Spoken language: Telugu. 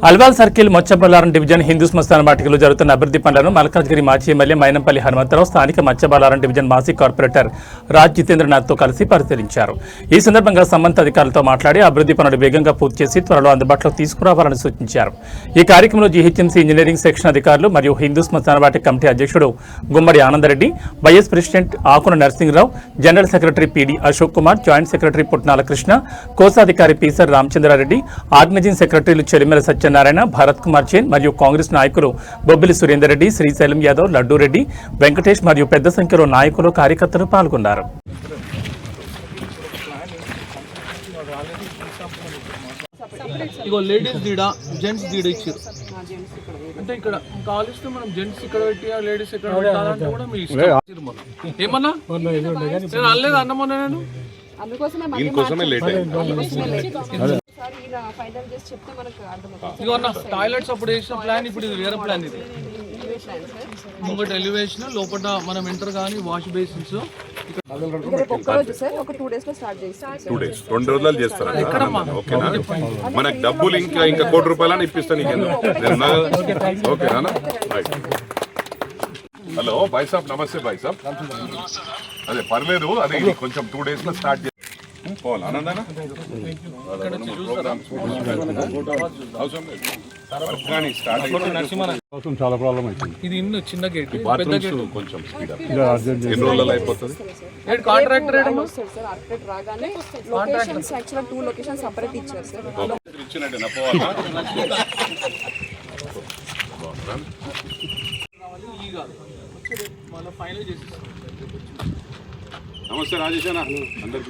అల్వాల్ సర్కిల్ మచ్చబల్లారం డివిజన్ హిందూ శ్మశాన వాటికలో జరుగుతున్న అభివృద్ధి పనులను మల్కాజ్గిరి మాజీ ఎమ్మెల్యే మైనంపల్లి హనుమంతరావు స్థానిక మచ్చబల్లారం డివిజన్ మాజీ కార్పొరేటర్ రాజ్ జితేంద్రనాథ్తో కలిసి పరిశీలించారు. ఈ సందర్భంగా సంబంధిత అధికారులతో మాట్లాడి అభివృద్ధి పనులు వేగంగా పూర్తి చేసి త్వరలో అందుబాటులోకి తీసుకురావాలని సూచించారు. ఈ కార్యక్రమంలో జీహెచ్ఎంసీ ఇంజనీరింగ్ సెక్షన్ అధికారులు మరియు హిందూ శ్మశాన వాటిక కమిటీ అధ్యక్షుడు Gummadi Anandareddy, vice president Akuna Narasimharao, general secretary PD Ashok Kumar, joint secretary Putnala Krishna, కోశాధికారి పీసర్ రామచంద్రారెడ్డి, ఆర్గనైజింగ్ సెక్రటరీలు చెలిమెల సత్యనారాయణ, భరత్ కుమార్ జైన్ మరియు కాంగ్రెస్ నాయకులు బొబ్బిలి సురేందర్ రెడ్డి, శ్రీశైలం యాదవ్, లడ్డూరెడ్డి, వెంకటేష్ మరియు పెద్ద సంఖ్యలో నాయకులు కార్యకర్తలు పాల్గొన్నారు. ఇగో లేడీస్ దీడ జెంట్స్ దీడ ఇచ్చారు అంటే ఇక్కడ కాలిస్తే మనం జెంట్స్ ఇక్కడ పెట్టియా లేడీస్ ఇక్కడ పెట్టాలంటే కూడా మీ ఇష్టం. ఏమన్నా నేను అనలేదు అన్నమన్నా నేను ఇగో అన్న టాయిలెట్స్ అప్పుడు వేసిన ప్లాన్ ఇప్పుడు ఇది వేరే ప్లాన్. ఇది ముంగట ఎలివేషన్ లోపల మనం ఎంటర్ కానీ వాష్ బేసిన్స్ 2 days 2 రోజులు చేస్తారా? ఓకేనా? మనకు డబ్బులు ఇంకా ₹1,00,00,000 ఇప్పిస్తాను. ఓకేనా? హలో భాయ్ సాబ్, నమస్తే భాయ్ సాబ్. అదే పర్లేదు, అదే కొంచెం 2 days లో స్టార్ట్ పోవాలి. ఆనందనా చాలా ప్రాబ్లం అవుతుంది. ఇది ఇన్ని చిన్న గేట్ కొంచెం స్పీడ్ ఎన్ని రోజులలో అయిపోతుంది? కాంట్రాక్టర్ రాగానే లొకేషన్స్ యాక్చువల్గా 2 లొకేషన్స్ సెపరేట్ ఇచ్చారు సార్. ఇచ్చినట్టు పోవాలా? నమస్తే రాజేష్ అన్న అందరికి.